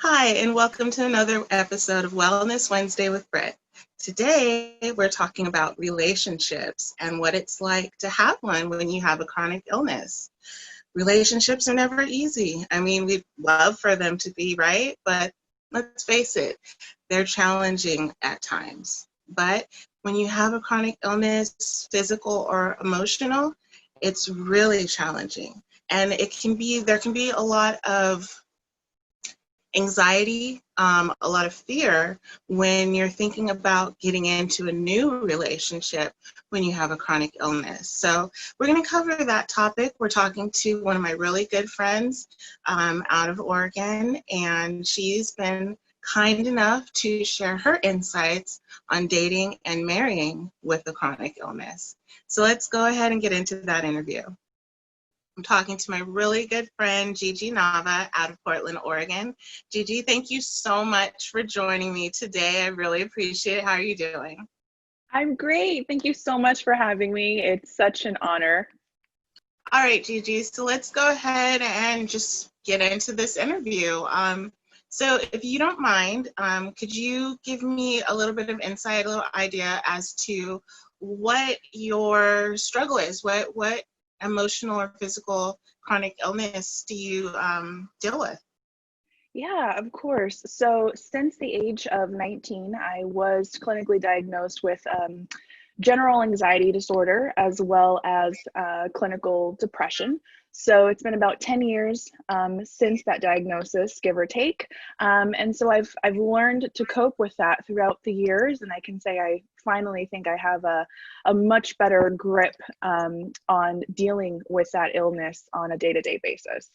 Hi, and welcome to another episode of Wellness Wednesday with Britt. Today, we're talking about relationships and what it's like to have one when you have a chronic illness. Relationships are never easy. I mean, we'd love for them to be, right? But let's face it, they're challenging at times. But when you have a chronic illness, physical or emotional, it's really challenging. And there can be a lot of anxiety, a lot of fear when you're thinking about getting into a new relationship when you have a chronic illness. So we're going to cover that topic. We're talking to one of my really good friends out of Oregon, and she's been kind enough to share her insights on dating and marrying with a chronic illness. So let's go ahead and get into that interview. I'm talking to my really good friend, GiGi Nava, out of Portland, Oregon. GiGi, thank you so much for joining me today. I really appreciate it. How are you doing? I'm great. Thank you so much for having me. It's such an honor. All right, GiGi, so let's go ahead and just get into this interview. So if you don't mind, could you give me a little bit of insight, a little idea as to what your struggle is? What emotional or physical chronic illness do you deal with? Yeah, of course. So since the age of 19, I was clinically diagnosed with general anxiety disorder as well as clinical depression. So it's been about 10 years since that diagnosis, give or take. And so I've learned to cope with that throughout the years. And I can say I finally think I have a much better grip on dealing with that illness on a day-to-day basis.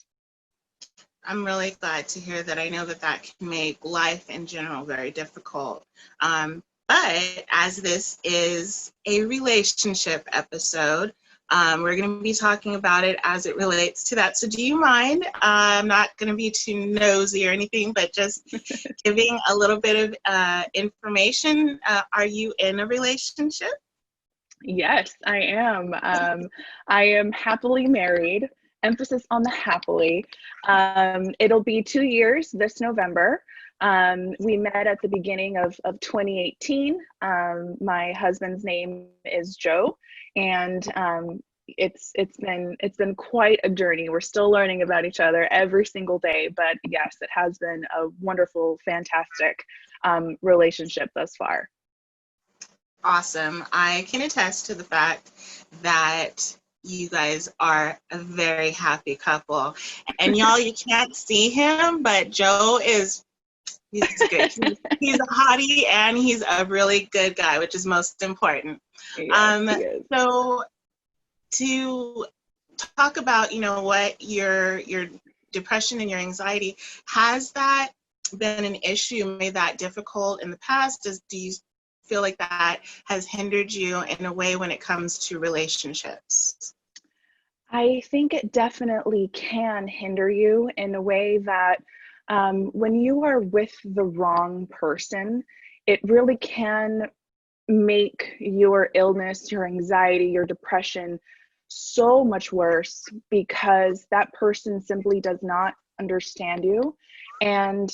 I'm really glad to hear that. I know that that can make life in general very difficult. But as this is a relationship episode, we're going to be talking about it as it relates to that. So do you mind? I'm not going to be too nosy or anything, but just giving a little bit of information. Are you in a relationship? Yes, I am. I am happily married. Emphasis on the happily. It'll be 2 years this November. We met at the beginning of 2018. My husband's name is Joe, and it's been quite a journey. We're still learning about each other every single day, but yes, it has been a wonderful, fantastic relationship thus far. Awesome. I can attest to the fact that you guys are a very happy couple. And y'all, you can't see him, but Joe he's good. He's a hottie and he's a really good guy, which is most important. Yes, he is. So to talk about, what your depression and your anxiety, has that been an issue, made that difficult in the past? Do you feel like that has hindered you in a way when it comes to relationships? I think it definitely can hinder you in a way that when you are with the wrong person, it really can make your illness, your anxiety, your depression so much worse because that person simply does not understand you. And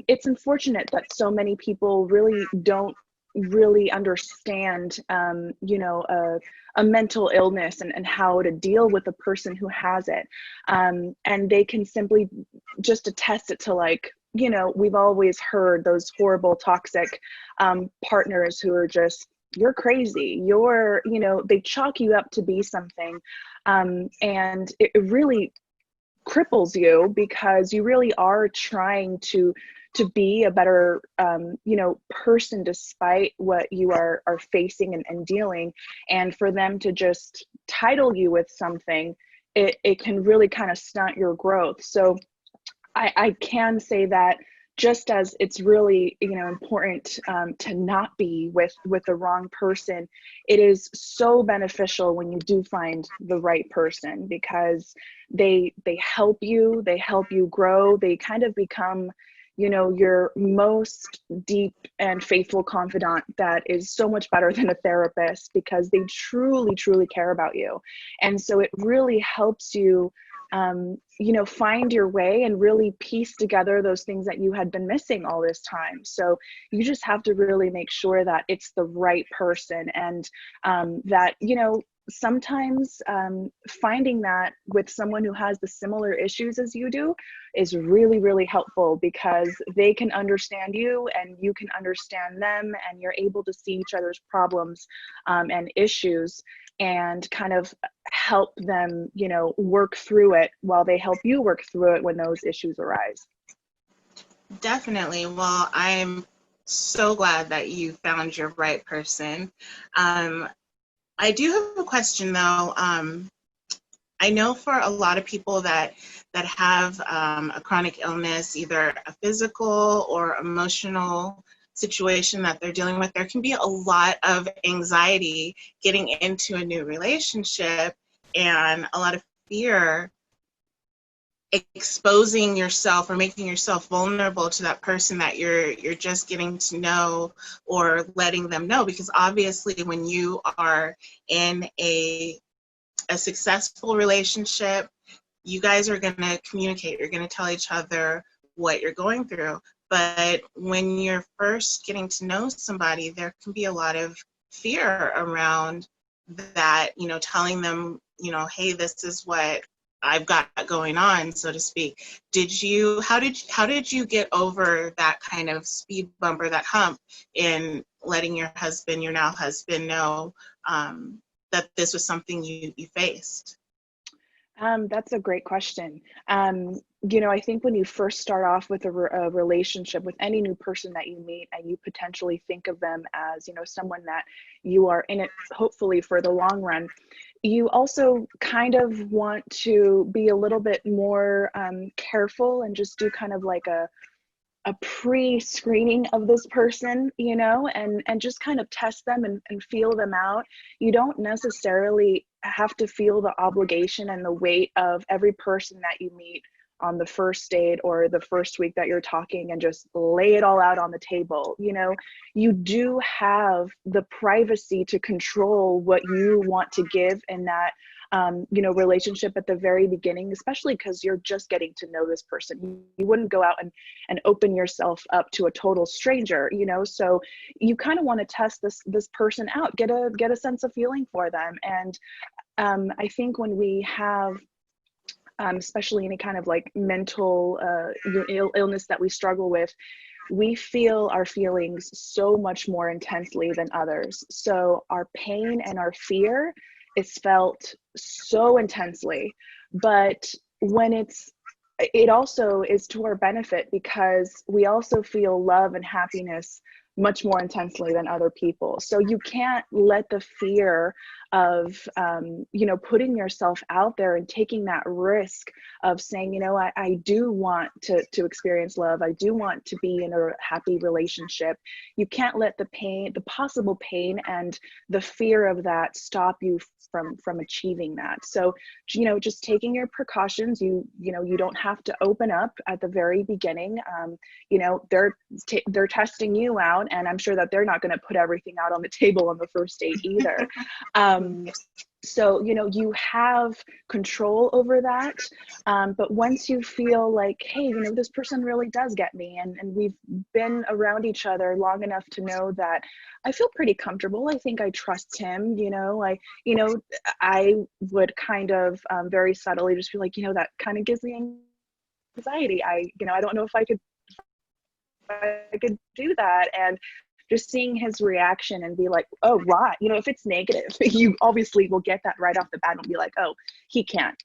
it's unfortunate that so many people really don't really understand, a mental illness and how to deal with a person who has it. And they can simply just attest it to, like, we've always heard those horrible toxic partners who are just, you're crazy, they chalk you up to be something. And it really cripples you because you really are trying to be a better person despite what you are facing and dealing. And for them to just title you with something, it can really kind of stunt your growth. So I can say that just as it's really important to not be with the wrong person, it is so beneficial when you do find the right person, because they help you grow. They kind of become your most deep and faithful confidant that is so much better than a therapist, because they truly, truly care about you. And so it really helps you, find your way and really piece together those things that you had been missing all this time. So you just have to really make sure that it's the right person, and that, sometimes finding that with someone who has the similar issues as you do is really, really helpful, because they can understand you and you can understand them, and you're able to see each other's problems and issues, and kind of help them, work through it while they help you work through it when those issues arise. Definitely. Well, I'm so glad that you found your right person. I do have a question though. I know for a lot of people that have a chronic illness, either a physical or emotional situation that they're dealing with, there can be a lot of anxiety getting into a new relationship, and a lot of fear exposing yourself or making yourself vulnerable to that person that you're just getting to know, or letting them know, because obviously when you are in a successful relationship, you guys are going to communicate, you're going to tell each other what you're going through. But when you're first getting to know somebody, there can be a lot of fear around that, telling them, hey, this is what I've got going on, so to speak. How did you get over that kind of speed bump or that hump in letting your now husband know that this was something you faced? That's a great question. I think when you first start off with a relationship with any new person that you meet, and you potentially think of them as, someone that you are in it, hopefully for the long run, you also kind of want to be a little bit more careful, and just do kind of like a pre-screening of this person, and just kind of test them and feel them out. You don't necessarily have to feel the obligation and the weight of every person that you meet on the first date or the first week that you're talking, and just lay it all out on the table. You do have the privacy to control what you want to give in that relationship at the very beginning, especially because you're just getting to know this person. You wouldn't go out and open yourself up to a total stranger, so you kind of want to test this person out, get a sense of feeling for them. And I think when we have especially any kind of like mental illness that we struggle with, we feel our feelings so much more intensely than others. So our pain and our fear is felt so intensely. But when it also is to our benefit, because we also feel love and happiness much more intensely than other people. So you can't let the fear of, putting yourself out there and taking that risk of saying, I do want to experience love. I do want to be in a happy relationship. You can't let the possible pain and the fear of that stop you from achieving that. So, just taking your precautions. You don't have to open up at the very beginning. They're testing you out, and I'm sure that they're not going to put everything out on the table on the first date either. So, you have control over that. But once you feel like, hey, this person really does get me, and we've been around each other long enough to know that I feel pretty comfortable. I think I trust him, I would kind of very subtly just be like, that kind of gives me anxiety. I don't know if I could do that. And just seeing his reaction and be like, oh, right. If it's negative, you obviously will get that right off the bat and be like, oh, he can't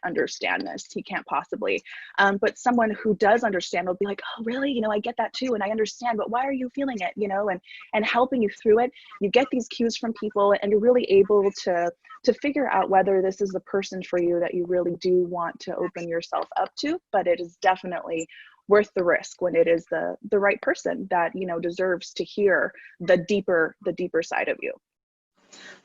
understand this. He can't possibly. But someone who does understand will be like, oh, really? I get that too. And I understand, but why are you feeling it? And helping you through it. You get these cues from people, and you're really able to figure out whether this is the person for you that you really do want to open yourself up to. But it is definitely worth the risk when it is the right person that deserves to hear the deeper side of you.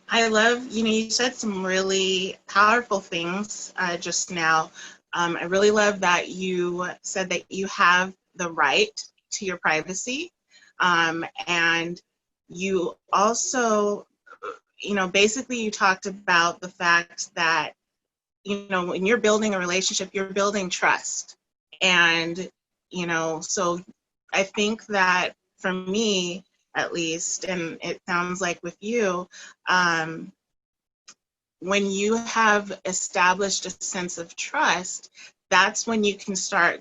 I love, you said some really powerful things just now. I really love that you said that you have the right to your privacy. And you also, basically you talked about the fact that, when you're building a relationship, you're building trust. And, so I think that for me, at least, and it sounds like with you, when you have established a sense of trust, that's when you can start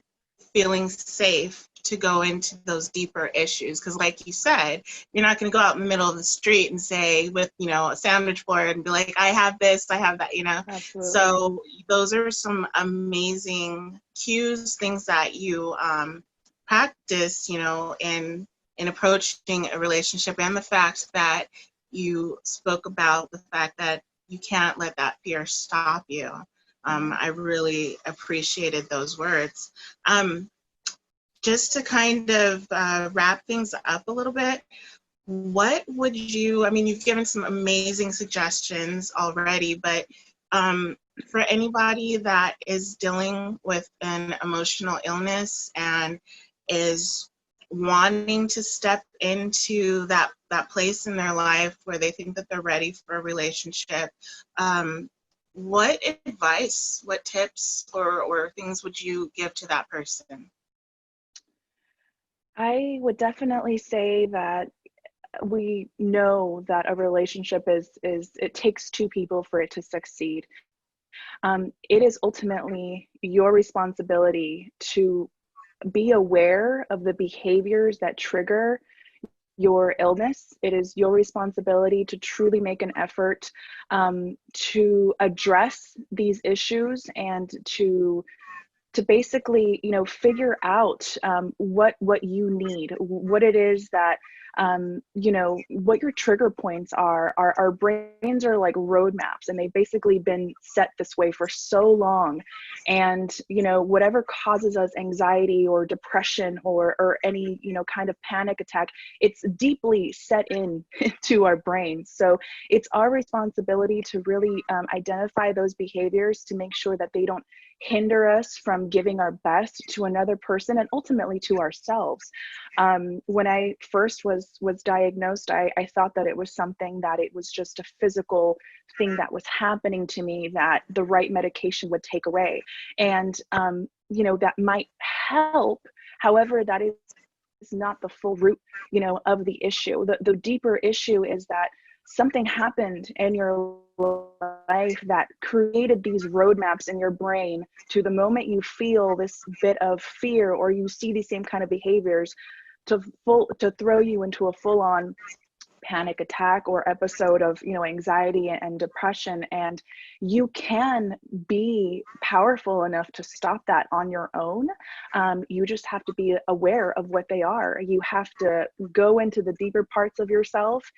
feeling safe to go into those deeper issues. Because like you said, you're not going to go out in the middle of the street and say with, a sandwich board and be like, I have this, I have that. Absolutely. So those are some amazing cues, things that you practice, in approaching a relationship, and the fact that you spoke about the fact that you can't let that fear stop you. I really appreciated those words. Just to kind of wrap things up a little bit, what would you've given some amazing suggestions already, but for anybody that is dealing with an emotional illness and is wanting to step into that place in their life where they think that they're ready for a relationship, what advice, what tips or things would you give to that person? I would definitely say that we know that a relationship is it takes two people for it to succeed. It is ultimately your responsibility to be aware of the behaviors that trigger your illness. It is your responsibility to truly make an effort to address these issues and to basically, figure out what you need, what it is that, what your trigger points are. Our brains are like roadmaps, and they've basically been set this way for so long. And, whatever causes us anxiety or depression or any, kind of panic attack, it's deeply set in to our brains. So it's our responsibility to really identify those behaviors to make sure that they don't hinder us from giving our best to another person and ultimately to ourselves. When I first was diagnosed, I thought that it was something that it was just a physical thing that was happening to me that the right medication would take away. And, that might help. However, that is not the full root, of the issue. The deeper issue is that something happened in your life that created these roadmaps in your brain to the moment you feel this bit of fear or you see these same kind of behaviors to throw you into a full-on panic attack or episode of anxiety and depression. And you can be powerful enough to stop that on your own. You just have to be aware of what they are. You have to go into the deeper parts of yourself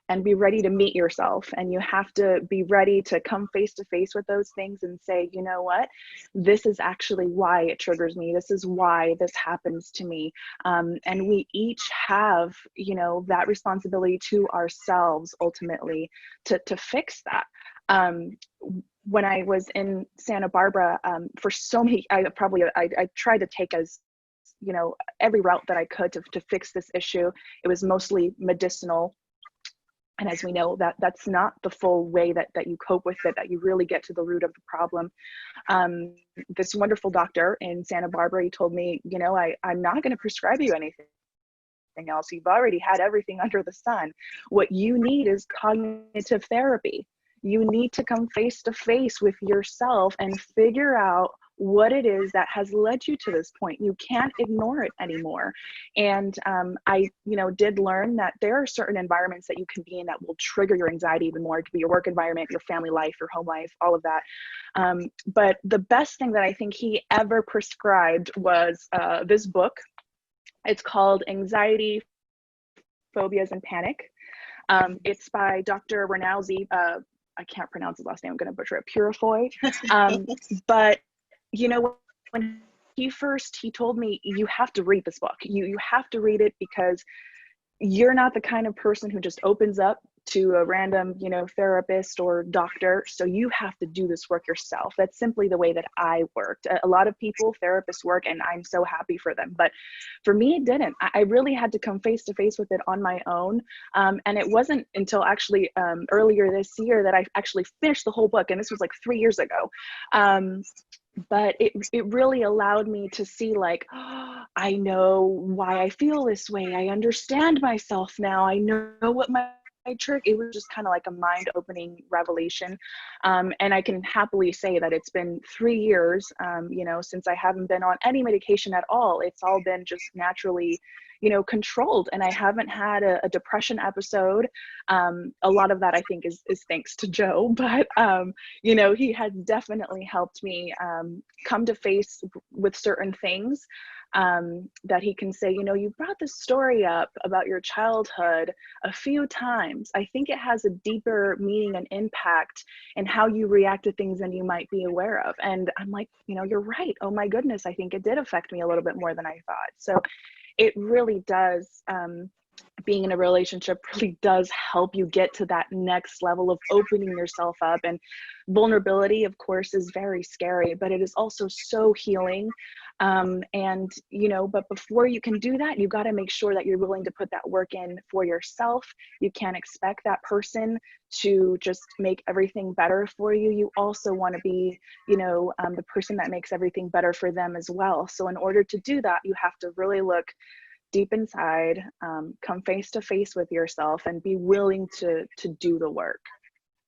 and be ready to meet yourself. And you have to be ready to come face to face with those things and say, you know what, this is actually why it triggers me. This is why this happens to me. And we each have, that responsibility to ourselves ultimately to fix that. When I was in Santa Barbara, for so many, I tried to take as every route that I could to fix this issue. It was mostly medicinal. And as we know, that's not the full way that you cope with it, that you really get to the root of the problem. This wonderful doctor in Santa Barbara, he told me, I'm not going to prescribe you anything else. You've already had everything under the sun. What you need is cognitive therapy. You need to come face to face with yourself and figure out what it is that has led you to this point. You can't ignore it anymore. And I, did learn that there are certain environments that you can be in that will trigger your anxiety even more. It could be your work environment, your family life, your home life, all of that. But the best thing that I think he ever prescribed was this book. It's called Anxiety, Phobias, and Panic. It's by Dr. Renalzi. I can't pronounce his last name. I'm going to butcher it. Purifoy. But when he told me, you have to read this book. You have to read it because you're not the kind of person who just opens up to a random, therapist or doctor. So you have to do this work yourself. That's simply the way that I worked. A lot of people, therapists work, and I'm so happy for them. But for me, it didn't. I really had to come face to face with it on my own. And it wasn't until actually earlier this year that I actually finished the whole book. And this was like 3 years ago. But it really allowed me to see, like, oh, I know why I feel this way. I understand myself now. I know what my trick. It was just kind of like a mind-opening revelation. And I can happily say that it's been 3 years, since I haven't been on any medication at all. It's all been just naturally, controlled, and I haven't had a depression episode. A lot of that I think is thanks to Joe, but he has definitely helped me come to face with certain things, that he can say, you brought this story up about your childhood a few times. I think it has a deeper meaning and impact in how you react to things than you might be aware of. And I'm like, you're right. Oh my goodness, I think it did affect me a little bit more than I thought. So it really does, being in a relationship really does help you get to that next level of opening yourself up. And vulnerability, of course, is very scary, but it is also so healing. But before you can do that, you got to make sure that you're willing to put that work in for yourself. You can't expect that person to just make everything better for you. You also want to be, the person that makes everything better for them as well. So in order to do that, you have to really look deep inside, come face to face with yourself, and be willing to do the work.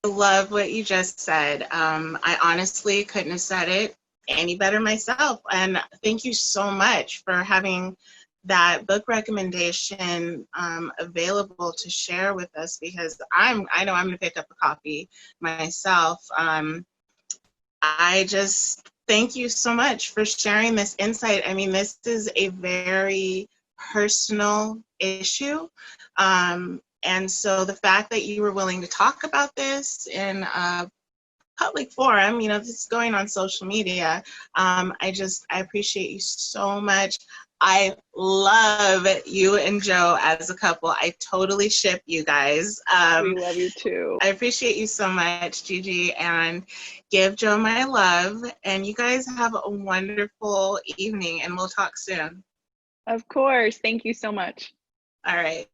I love what you just said. I honestly couldn't have said it any better myself. And thank you so much for having that book recommendation available to share with us, because I know I'm going to pick up a copy myself. I just thank you so much for sharing this insight. I mean, this is a very personal issue. And so the fact that you were willing to talk about this in a public forum, this is going on social media. I appreciate you so much. I love you and Joe as a couple. I totally ship you guys. We love you too. I appreciate you so much, Gigi, and give Joe my love. And you guys have a wonderful evening, and we'll talk soon. Of course. Thank you so much. All right.